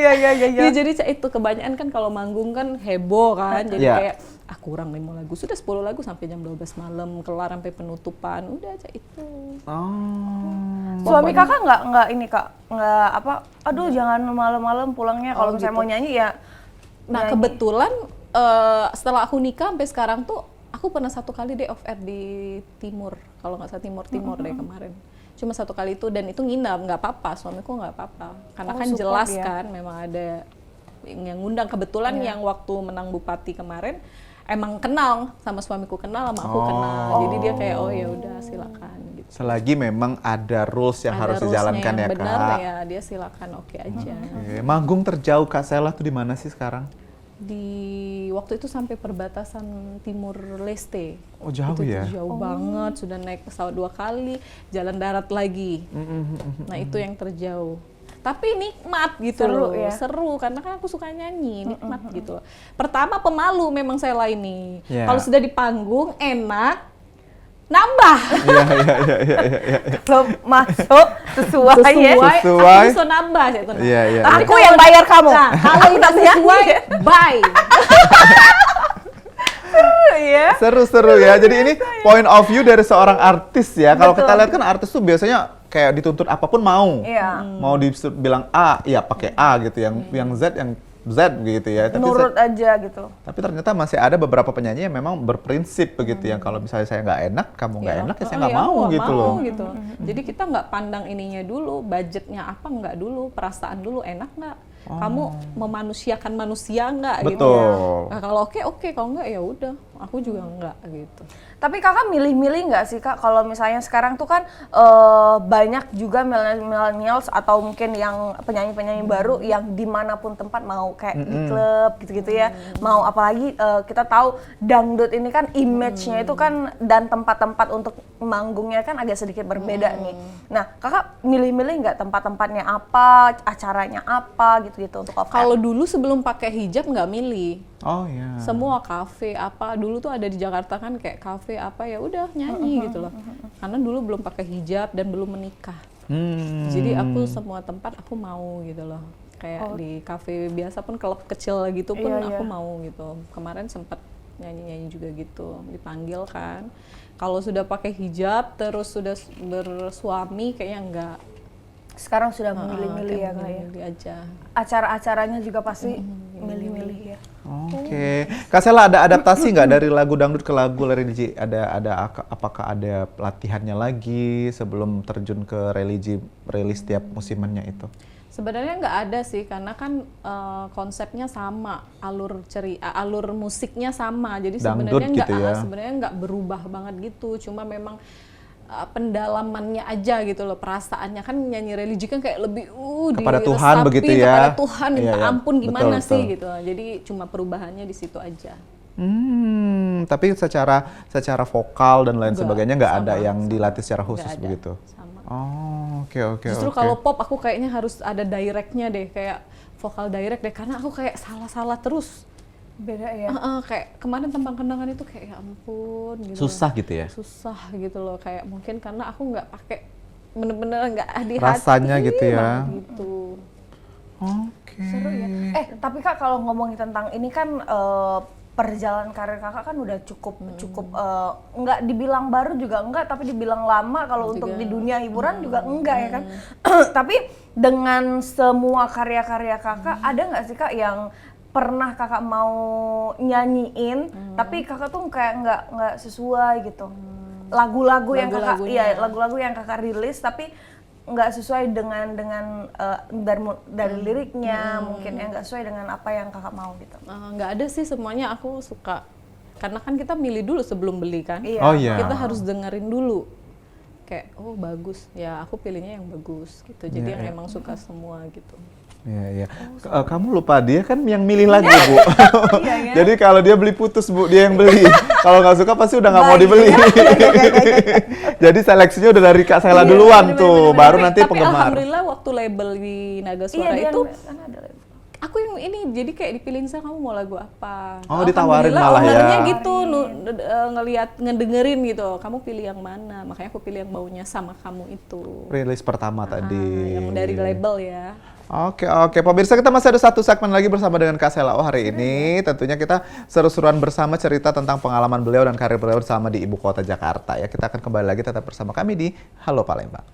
Ya, jadi itu kebanyakan kan kalau manggung kan heboh kan, jadi kayak kurang 5 lagu, sudah 10 lagu sampai jam 12 malam, kelar sampai penutupan, udah aja itu. Suami kakak nggak ini kak, nggak apa, aduh jangan malam-malam pulangnya kalau misalnya gitu. mau nyanyi ya. Nah kebetulan setelah aku nikah sampai sekarang tuh aku pernah 1 kali day off air di Timur, kalau nggak salah Timur deh kemarin. Cuma 1 kali itu, dan itu nginap, nggak apa-apa, suamiku nggak apa-apa. Karena kan jelas kan memang ada yang ngundang. Kebetulan yang waktu menang Bupati kemarin emang kenal sama suamiku, kenal sama aku kenal. Jadi dia kayak ya udah silakan gitu. Selagi memang ada rules yang harus dijalankan ya benar, Kak. ya dia silakan, oke aja. Manggung terjauh Kak Sela tuh di mana sih sekarang? Di waktu itu sampai perbatasan Timur Leste. Oh jauh itu ya? Jauh banget, sudah naik pesawat 2 kali, jalan darat lagi. Nah itu yang terjauh. Tapi nikmat gitu loh, seru karena kan aku suka nyanyi, nikmat gitu loh. Pertama pemalu memang Sela ini. Kalau sudah di panggung enak, nambah. Iya. Kalau masuk sesuai. Aku bisa nambah. Iya. Aku yang bayar kamu. Nah, kalau tidak sesuai, bye. Seru ya. Jadi ini point of view dari seorang artis ya. Kalau kita lihat kan artis tuh biasanya kayak dituntut apapun mau. Mau dibilang A, ya pakai A gitu. Yang Z, yang Z gitu ya. Tapi nurut aja gitu. Tapi ternyata masih ada beberapa penyanyi yang memang berprinsip begitu yang kalau misalnya saya nggak enak, kamu nggak enak ya saya nggak mau gitu loh. Gitu. Jadi kita nggak pandang ininya dulu, budgetnya apa nggak dulu, perasaan dulu, enak nggak? Kamu memanusiakan manusia nggak gitu ya? Nah, kalau oke, kalau nggak ya udah, aku juga nggak gitu. Tapi kakak milih-milih nggak sih kak, kalau misalnya sekarang tuh kan banyak juga millennials atau mungkin yang penyanyi-penyanyi baru yang dimanapun tempat mau kayak di klub gitu-gitu ya, mau apalagi kita tahu dangdut ini kan image-nya itu kan dan tempat-tempat untuk manggungnya kan agak sedikit berbeda nih. Nah kakak milih-milih nggak tempat-tempatnya apa, acaranya apa gitu-gitu untuk off air? Kalau dulu sebelum pakai hijab nggak milih. Oh iya. Semua kafe apa dulu tuh ada di Jakarta kan kayak kafe apa ya udah nyanyi gitu loh. Karena dulu belum pakai hijab dan belum menikah. Jadi aku semua tempat aku mau gitu loh. Kayak di kafe biasa pun klub kecil gitu pun aku mau gitu. Kemarin sempat nyanyi-nyanyi juga gitu, dipanggil kan. Kalau sudah pakai hijab terus sudah bersuami kayaknya enggak. Sekarang sudah milih-milih ya kak ya? Milih aja. Acara-acaranya juga pasti milih-milih ya. Oke. Kak Sela ada adaptasi nggak dari lagu dangdut ke lagu religi? Apakah ada latihannya lagi sebelum terjun ke rilis tiap musimannya itu? Sebenarnya nggak ada sih, karena kan konsepnya sama, alur musiknya sama, jadi sebenarnya gitu ya? sebenarnya nggak berubah banget gitu, cuma memang pendalamannya aja gitu loh, perasaannya kan nyanyi religi kan kayak lebih kepada Tuhan begitu ya, kepada Tuhan minta ampun gimana betul. sih gitu, jadi cuma perubahannya di situ aja. Tapi secara vokal dan lain sebagainya nggak ada yang dilatih secara khusus begitu. Sama. Oh, oke. Justru kalau pop aku kayaknya harus ada directnya deh, kayak vokal direct deh, karena aku kayak salah terus. Beda ya? Kayak kemarin Tembang Kenangan itu kayak ya ampun gitu. Susah gitu ya? Susah gitu loh, kayak mungkin karena aku nggak pakai bener-bener nggak di rasanya hati gitu ya? Gitu. Oke. Seru ya. Tapi kak kalau ngomongin tentang ini kan perjalanan karir kakak kan udah cukup nggak dibilang baru juga enggak, tapi dibilang lama kalau untuk di dunia hiburan juga enggak ya kan. Tapi dengan semua karya-karya kakak ada nggak sih kak yang pernah kakak mau nyanyiin tapi kakak tuh kayak nggak sesuai gitu, lagu-lagu yang kakak rilis tapi nggak sesuai dengan dari liriknya, mungkin yang nggak sesuai dengan apa yang kakak mau gitu? Nggak ada sih, semuanya aku suka, karena kan kita milih dulu sebelum beli kan. Kita harus dengerin dulu kayak bagus ya, aku pilihnya yang bagus gitu, jadi yang emang suka semua gitu. Iya, iya. Kamu lupa dia kan yang milih lagu, Bu. Iya, Jadi kalau dia beli putus, Bu, dia yang beli. Kalau nggak suka pasti udah nggak mau dibeli. Jadi seleksinya udah dari Kak Sela duluan tuh, baru nanti Tapi penggemar. alhamdulillah waktu label di Naga Suara Iya, itu kan ada label. aku yang ini jadi kayak dipilihin saya, kamu mau lagu apa? Oh, ditawarin malah Alhamdulillah, ya. ownernya gitu ngelihat ngedengerin gitu. Kamu pilih yang mana? Makanya aku pilih yang baunya sama kamu itu. Rilis pertama tadi. Yang dari label ya. Oke, pemirsa, kita masih ada satu segmen lagi bersama dengan Kak Sela hari ini. Tentunya kita seru-seruan bersama cerita tentang pengalaman beliau dan karir beliau bersama di Ibu Kota Jakarta ya. Kita akan kembali lagi tetap bersama kami di Halo Palembang.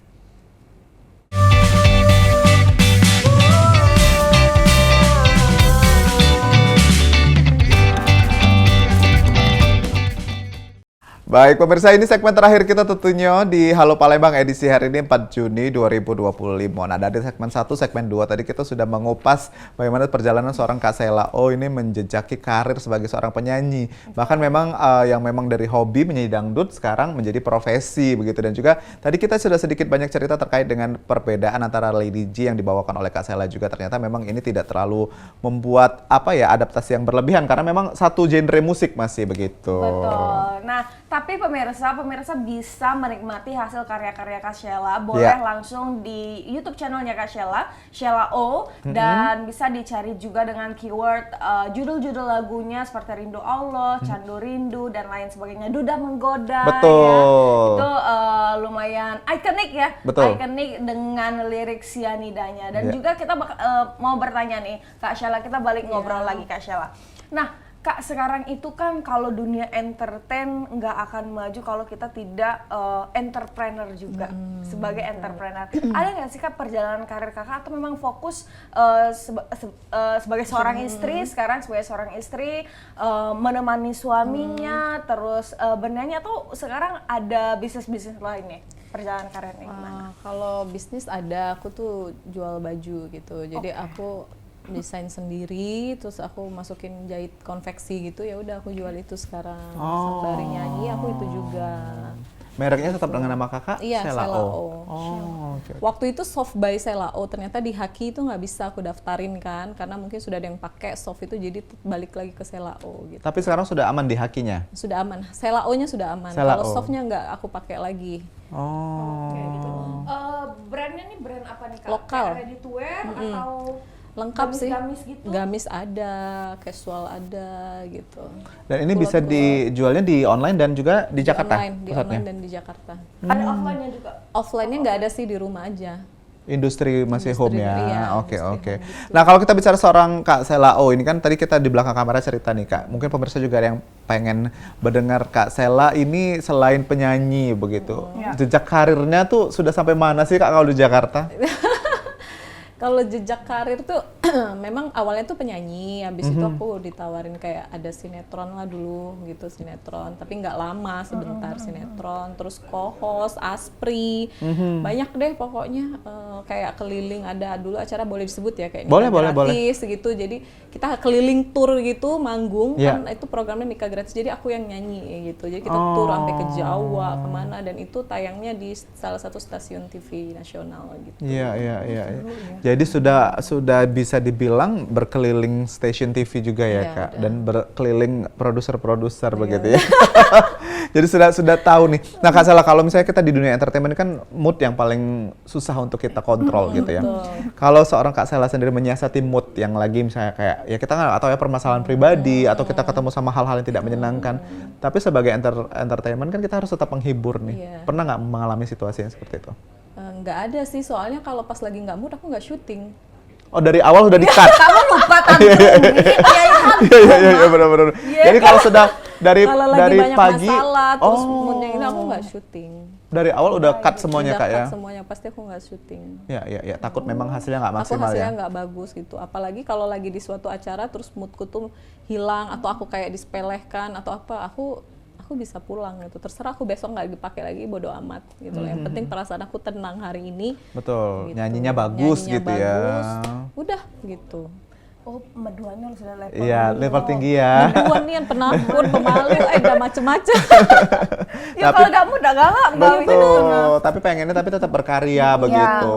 Baik pemirsa, ini segmen terakhir kita tentunya di Halo Palembang edisi hari ini 4 Juni 2025. Nah, dari segmen 1, segmen 2 tadi kita sudah mengupas bagaimana perjalanan seorang Kak Sela. Oh, ini menjejaki karir sebagai seorang penyanyi. Bahkan memang yang memang dari hobi menyanyi dangdut sekarang menjadi profesi begitu. Dan juga tadi kita sudah sedikit banyak cerita terkait dengan perbedaan antara Lady G yang dibawakan oleh Kak Sela juga. Ternyata memang ini tidak terlalu membuat adaptasi yang berlebihan karena memang satu genre musik masih begitu. Betul. Nah, tapi pemirsa bisa menikmati hasil karya-karya Kak Sela, boleh langsung di YouTube channelnya Kak Sela, Sela O, dan bisa dicari juga dengan keyword judul-judul lagunya seperti Rindu Allah, Candu Rindu, dan lain sebagainya. Duda Menggoda. Betul. Ya. Itu lumayan ikonik ya, Betul. ikonik dengan lirik sianidanya. Dan juga kita mau bertanya nih, Kak Sela, kita balik ngobrol lagi Kak Sela. Nah, Kak, sekarang itu kan kalau dunia entertain nggak akan maju kalau kita tidak entrepreneur juga sebagai entrepreneur. Ada nggak sih Kak perjalanan karir Kakak atau memang fokus sebagai seorang istri, sekarang sebagai seorang istri menemani suaminya, terus bernyanyi, atau sekarang ada bisnis-bisnis lain nih? Perjalanan karirnya gimana? Kalau bisnis ada, aku tuh jual baju gitu. Jadi aku desain sendiri, terus aku masukin jahit konveksi gitu, ya udah aku jual itu sekarang. Sembari nyanyi aku itu juga. Mereknya tetap dengan nama kakak? Iya, Sela Sela O. O. Okay. Waktu itu soft by Sela O, ternyata di Haki itu nggak bisa aku daftarin kan, karena mungkin sudah ada yang pakai soft itu, jadi balik lagi ke Sela O gitu. Tapi sekarang sudah aman di Hakinya? Sudah aman, Sela O-nya sudah aman. Kalau softnya nggak aku pakai lagi. Kayak gitu. Brandnya nih brand apa nih Kak? Lokal. Kayak ready to wear atau Lengkap sih. gamis gitu? Gamis ada, casual ada gitu. Dan ini bisa dijualnya di online dan juga di Jakarta? Di online dan di Jakarta. Ada offline-nya juga? Offline-nya nggak ada sih, di rumah aja. Industri masih home ya? Iya, Oke. gitu. Nah kalau kita bicara seorang Kak Sela O, ini kan tadi kita di belakang kamera cerita nih Kak. Mungkin pemirsa juga ada yang pengen mendengar Kak Sela ini selain penyanyi begitu. Jejak karirnya tuh sudah sampai mana sih Kak kalau di Jakarta? Kalau jejak karir tuh memang awalnya tuh penyanyi, habis itu aku ditawarin kayak ada sinetron lah dulu gitu, sinetron, tapi nggak lama, sebentar sinetron, terus co-host, Aspri, banyak deh pokoknya, kayak keliling, ada dulu acara boleh disebut ya kayak boleh, gratis gitu, jadi kita keliling tour gitu, manggung, kan itu programnya Mika Gratis, jadi aku yang nyanyi gitu, jadi kita tour sampai ke Jawa, kemana, dan itu tayangnya di salah satu stasiun TV nasional gitu. Iya. Jadi sudah bisa dibilang berkeliling stasiun TV juga ya Kak, dan berkeliling produser-produser begitu ya. Jadi sudah tahu nih. Nah Kak Sela, kalau misalnya kita di dunia entertainment kan mood yang paling susah untuk kita kontrol gitu ya. Kalau seorang Kak Sela sendiri menyiasati mood yang lagi misalnya kayak ya kita nggak tahu ya permasalahan pribadi atau kita ketemu sama hal-hal yang tidak menyenangkan. Tapi sebagai entertainment kan kita harus tetap menghibur nih. Pernah nggak mengalami situasi yang seperti itu? Nggak ada sih, soalnya kalau pas lagi nggak mood aku nggak syuting. Oh dari awal udah di-cut? Kamu lupa Iya benar-benar. Jadi kalau sudah dari banyak pagi, masalah, terus moodnya ini aku nggak syuting. Dari awal udah cut semuanya Kak ya? Cut semuanya, pasti aku nggak syuting. Ya, takut memang hasilnya nggak maksimal aku hasilnya ya? nggak bagus gitu, apalagi kalau lagi di suatu acara terus moodku tuh hilang, atau aku kayak disepelehkan atau apa, aku bisa pulang gitu, terserah aku besok nggak dipakai lagi, bodo amat gitu. Yang penting perasaan aku tenang hari ini. Betul, gitu. nyanyinya bagus Nyanyinya gitu bagus, ya. udah gitu. Oh, meduannya sudah level. Iya, level tinggi ya. Meduan nih yang penakut, pemalu, udah macem-macem. Ya kalau kamu udah galak, betul. Tapi pengennya tetap berkarya begitu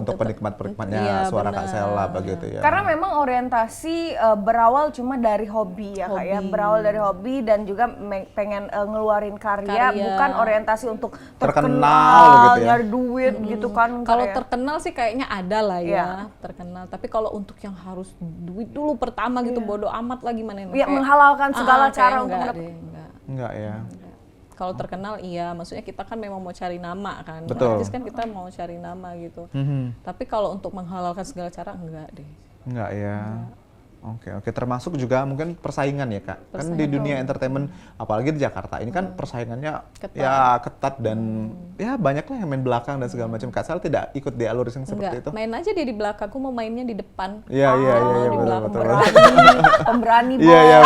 untuk penikmat-penikmatnya suara Kak Sela begitu ya. Karena memang orientasi berawal cuma dari hobi ya Kak ya. Berawal dari hobi dan juga pengen ngeluarin karya, bukan orientasi untuk terkenal gitu ya. nyari duit gitu kan. Kalau terkenal sih kayaknya ada lah ya, terkenal. Tapi kalau untuk yang harus duit dulu pertama gitu, bodo amat lah gimana ini. Ya menghalalkan segala cara untuk Enggak ya. Kalau terkenal iya, maksudnya kita kan memang mau cari nama kan. Betul. Artis kan kita mau cari nama gitu. Tapi kalau untuk menghalalkan segala cara enggak deh. Enggak ya. Oke, termasuk juga mungkin persaingan ya Kak. Kan di dunia entertainment, apalagi di Jakarta ini kan persaingannya ketat dan ya banyak lah yang main belakang dan segala macam. Kak Sel tidak ikut di alur yang seperti itu? Main aja dia di belakang, aku mau mainnya di depan. Iya, betul. Pemberani bos. Iya,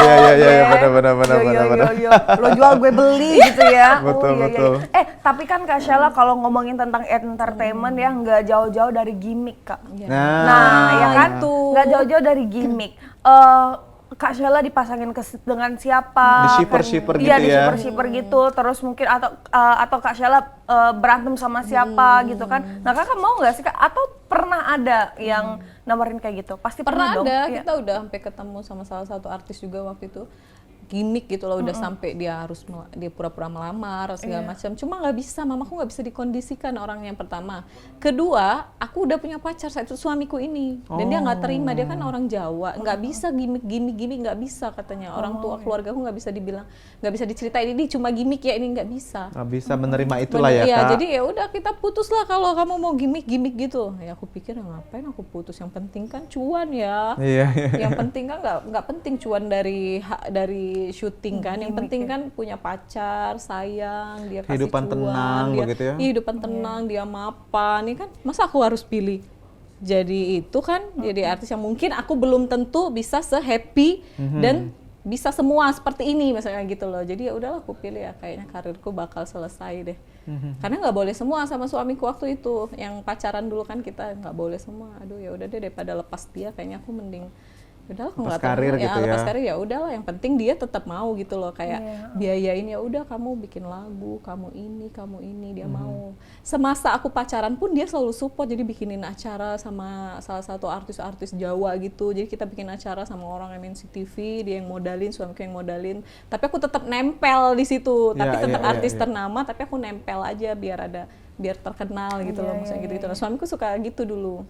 benar. Lo jual gue beli gitu ya. Betul. Tapi kan Kak Sela kalau ngomongin tentang entertainment ya nggak jauh-jauh dari gimmick Kak. Nah, ya kan tuh. Nggak jauh-jauh dari gimmick. Kak Sela dipasangin dengan siapa? Di shipper gitu ya? Iya, di shipper gitu. Terus mungkin atau Kak Sela berantem sama siapa gitu kan? Nah, Kakak mau nggak sih Kak? Atau pernah ada yang nawarin kayak gitu? Pasti pernah dong. Ada. Kita udah sampai ketemu sama salah satu artis juga waktu itu. Gimik gitu loh, udah sampai dia pura-pura melamar segala macam. Cuma nggak bisa, mamaku nggak bisa dikondisikan orang yang pertama. Kedua, aku udah punya pacar saat itu suamiku ini, dan dia nggak terima, dia kan orang Jawa, nggak bisa gimik nggak bisa katanya. Orang tua keluarga aku nggak bisa dibilang, nggak bisa diceritain ini cuma gimik ya, ini nggak bisa. Nggak bisa menerima itulah ya Kak. Jadi ya udah kita putus lah kalau kamu mau gimik gitu. Ya aku pikir ngapain aku putus, yang penting kan cuan ya. Yang penting kan nggak penting cuan dari syuting kan, yang penting kan punya pacar, sayang, dia kasih kehidupan cuan, tenang dia, begitu ya. Kehidupan tenang, dia mapan, ini kan masa aku harus pilih. Jadi itu kan jadi artis yang mungkin aku belum tentu bisa se-happy dan bisa semua seperti ini misalnya gitu loh. Jadi ya udahlah aku pilih ya, kayaknya karirku bakal selesai deh. Karena nggak boleh semua sama suamiku waktu itu, yang pacaran dulu kan kita nggak boleh semua. Aduh ya udah deh, daripada lepas dia kayaknya aku mending udahlah aku nggak karir gitu ya. Lepas karir ya udahlah, yang penting dia tetap mau gitu loh, kayak biayain ya udah, kamu bikin lagu, kamu ini dia mau. Semasa aku pacaran pun dia selalu support, jadi bikinin acara sama salah satu artis-artis Jawa gitu. Jadi kita bikin acara sama orang MNC TV, dia yang modalin, suamiku yang modalin. Tapi aku tetap nempel di situ, tapi tetap artis ternama, tapi aku nempel aja biar terkenal gitu loh, maksudnya gitu. Nah, suamiku suka gitu dulu.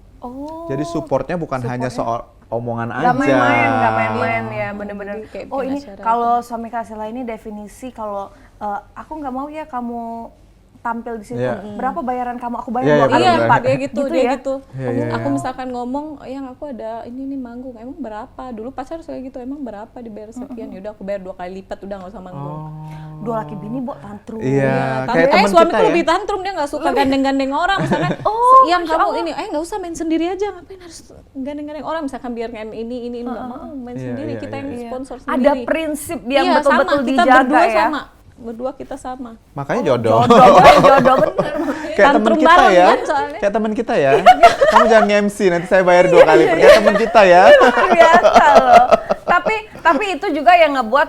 Jadi supportnya bukan hanya soal omongan aja. Gak main-main ya, bener-bener. Ini acara. Kalau suami Kak Sela ini definisi kalau aku nggak mau ya kamu tampil di situ. Berapa bayaran kamu? Aku bayar 2 kali lipat. Dia gitu. Aku Iya. misalkan ngomong, yang aku ada ini manggung, emang berapa? Dulu pacar suka gitu, emang berapa dibayar sekian? Yaudah aku bayar 2 kali lipat, udah nggak usah manggung. 2 laki bini buat tantrum. Iya, kayak teman suamiku kita ya. lebih tantrum, dia nggak suka gandeng-gandeng orang. Misalkan, yang kamu ini, nggak usah main sendiri aja, ngapain harus gandeng-gandeng orang? Misalkan biar ini nggak mau main sendiri, kita yang sponsor sendiri. Ada prinsip yang betul-betul dijaga kita berdua ya. Berdua kita sama. Makanya jodoh. Jodoh bener. Kayak teman kita ya. Kayak teman kita ya. Kamu jangan nge-MC, nanti saya bayar 2 kali. Kayak teman kita ya. Luar biasa loh. Tapi itu juga yang ngebuat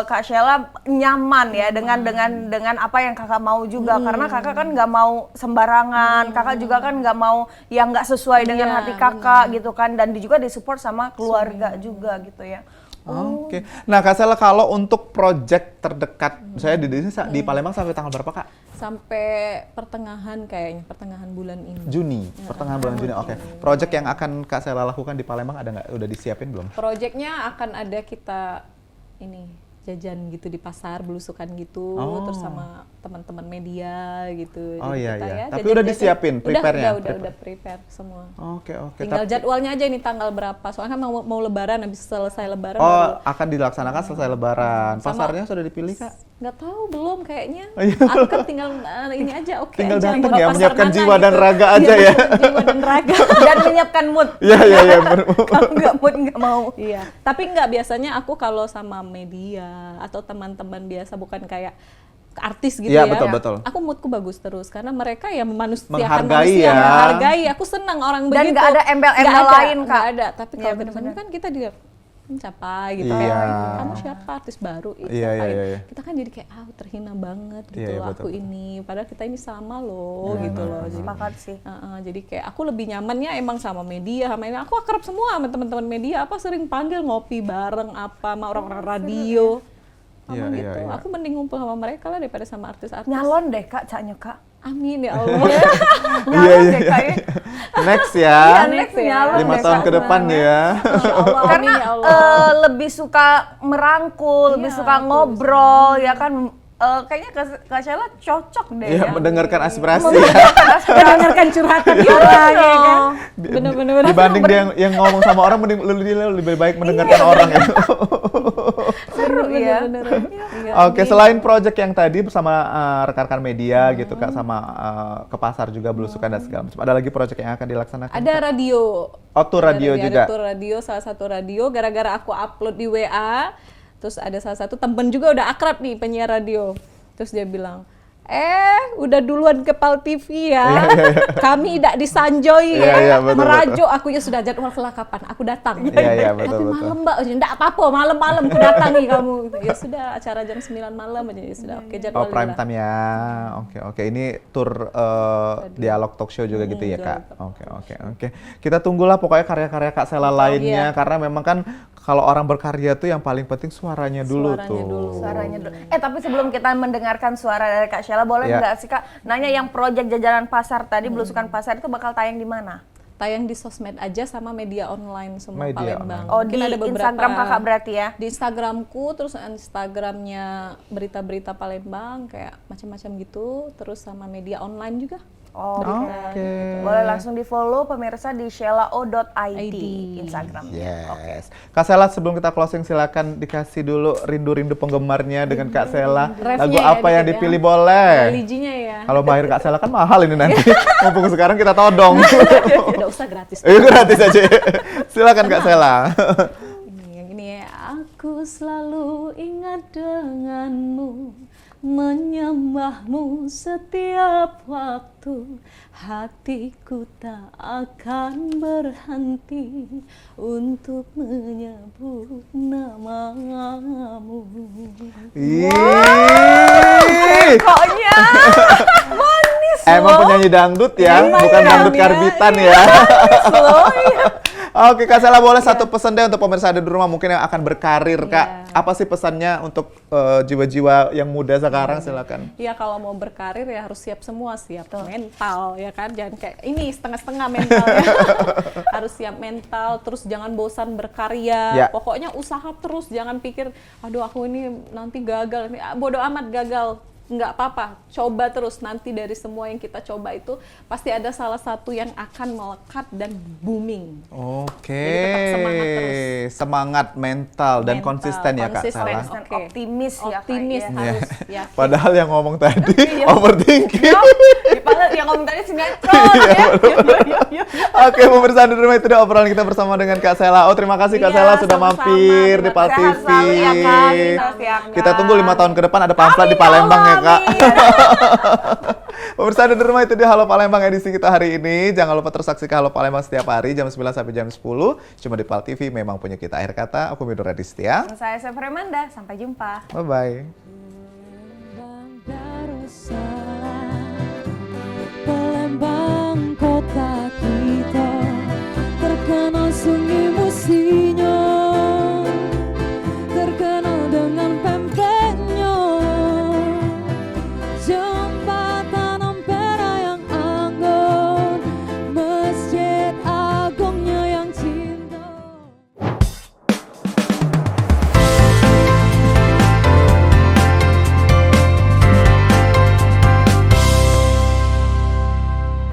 Kak Sela nyaman ya dengan apa yang Kakak mau juga, karena Kakak kan nggak mau sembarangan, Kakak juga kan nggak mau yang nggak sesuai dengan hati Kakak gitu kan, dan juga disupport sama keluarga juga gitu ya. Oke. Nah, Kak Sela, kalau untuk project terdekat, saya di Palembang sampai tanggal berapa, Kak? Sampai pertengahan bulan ini. Juni, pertengahan bulan Juni. Oke. Project yang akan Kak Sela lakukan di Palembang ada nggak? Udah disiapin belum? Projectnya akan ada kita jajan gitu di pasar, belusukan gitu, terus sama teman-teman media gitu. Oh jadi iya, kita iya. ya Tapi udah disiapin prepare-nya? Udah prepare semua. Oke. Tinggal jadwalnya aja ini tanggal berapa. Soalnya kan mau lebaran, habis selesai lebaran akan dilaksanakan selesai lebaran. Pasarnya sudah dipilih, Kak? Nggak tahu, belum kayaknya. Aku kan tinggal ini aja, oke. Tinggal aja. datang ya, menyiapkan jiwa gitu. dan raga aja ya. Jiwa dan raga. Dan menyiapkan mood. Iya. Kalau nggak mood nggak mau. Iya. Tapi nggak, biasanya aku kalau sama media atau teman-teman biasa, bukan kayak artis gitu Iya, ya. betul. Aku moodku bagus terus karena mereka ya memanusiakan Menghargai manusia, ya. menghargai. Aku senang orang Dan begitu. nggak ada embel-embel Nggak ada, lain, Kak. nggak ada. Tapi Iya, kalau bener-bener. kan kita dia siapa gitu Iya. kayak, kamu siapa, artis baru, Iya, siapa iya, ini?" iya. Kita kan jadi kayak terhina banget gitu Iya, loh, betul. aku ini padahal kita ini sama loh gitu loh. Jadi, Sepakat sih. jadi kayak aku lebih nyamannya emang sama media, sama ini. Aku akrab semua sama teman-teman media, apa sering panggil ngopi bareng apa sama orang-orang radio. Iya, Sama iya, gitu. iya. Aku mending ngumpul sama mereka lah daripada sama artis-artis. Nyalon deh Kak, caknya Kak. Amin ya Allah. Nyalon deh Kak ya. Next Iya, ya. next nyalon 5 deh, tahun Kak, ke depan sebenarnya. ya. Insya Allah, Karena amin ya Allah. lebih suka merangkul, lebih Iya, suka ngobrol, ya kan. Kayaknya Kak Sheila cocok deh Iya, ya. mendengarkan aspirasi ya. Mendengarkan curhatan orang ya kan. Bener-bener. Dibanding dia yang ngomong sama orang, mending dia lebih baik mendengarkan orang ya. Seru ya. Bener-bener. Iya, Oke, selain project yang tadi bersama rekan-rekan media gitu Kak, sama ke pasar juga belusukan dan segala macam. Ada lagi project yang akan dilaksanakan? Ada radio. Oh, tuh radio Ada juga. tuh radio, salah satu radio gara-gara aku upload di WA. Terus ada salah satu temen juga udah akrab nih penyiar radio. Terus dia bilang, udah duluan ke PAL TV ya. Kami tidak disanjoi Iya, iya, ya. betul, Merajuk aku ya sudah jadwal kapan aku datang. Iya, Tapi betul. malam Mbak, enggak apa-apa, malam-malam aku datangi kamu. Ya sudah, acara jam 9 malam aja ya sudah. Oke, jadwal Oh, prime time ya. Oke. Ini tour dialog talk show juga gitu ya, Kak. Oke. Kita tunggulah pokoknya karya-karya Kak Sheila lainnya karena memang kan kalau orang berkarya tuh yang paling penting suaranya dulu tuh. Suaranya dulu. Tapi sebelum kita mendengarkan suara dari Kak Sheila, boleh Ya. nggak sih Kak nanya yang proyek jajanan pasar tadi, belusukan pasar itu bakal tayang di mana? Tayang di sosmed aja sama media online semua Media Palembang. Oh, Mungkin di ada beberapa Instagram Kakak berarti ya? di Instagramku, terus Instagramnya berita-berita Palembang kayak macam-macam gitu, terus sama media online juga. Oh, Oke. boleh langsung di follow pemirsa di shelao.id Instagramnya. Yes. Kak Sheila, sebelum kita closing silakan dikasih dulu rindu-rindu penggemarnya dengan Kak Sheila. Lagu Refnya apa ya, yang dikit ya. dipilih boleh? Religinya ya. Kalau mahir Kak Sheila kan mahal ini nanti. Mumpung sekarang kita todong. Tidak usah gratis. Gratis aja. Silakan Kak Sheila. Yang ini ya. Aku selalu ingat denganmu, menyembahmu setiap waktu. Hatiku tak akan berhenti untuk menyebut namamu. Koknya manis Emang penyanyi dangdut ya, bukan dangdut karbitan ya. Oke, Kak Sheila, boleh satu pesan deh untuk pemirsa di rumah mungkin yang akan berkarir, Kak. Apa sih pesannya untuk jiwa-jiwa yang muda sekarang? Silakan. Ya kalau mau berkarir ya harus siap semua, siap mental ya kan, jangan kayak ini setengah-setengah mental ya. Harus siap mental, terus jangan bosan berkarya. Ya. Pokoknya usaha terus, jangan pikir aduh aku ini nanti gagal, bodoh amat gagal. Nggak apa-apa, coba terus, nanti dari semua yang kita coba itu pasti ada salah satu yang akan melekat dan booming. Oke. Jadi tetap semangat terus. Semangat mental dan Mental, konsisten ya, Kak konsisten. Sheila. dan Oke. optimis ya Kak, Optimis ya. harus ya. Padahal yang ngomong tadi overthinking. Padahal yang komentarnya sinetron ya. Oke, pemirsa di rumah, itu dia obrolan kita bersama dengan Kak Sheila. Oh, terima kasih Kak Iya, Sheila sudah sama-sama. mampir di PAL Sehat TV. selalu ya, Kak. Sehat ya, Kak. Kita tunggu 5 tahun ke depan ada pamflet di Amin, ya Palembang ya, Allah, Kak. amin. Pemirsa di rumah, itu dia Halo Palembang edisi kita hari ini. Jangan lupa terus saksikan Halo Palembang setiap hari jam 9 sampai jam 10. Cuma di PAL TV, memang punya kita. Akhir kata, aku Midora Distia. Saya Sefre Manda, sampai jumpa. Bye-bye. Palembang kota kita.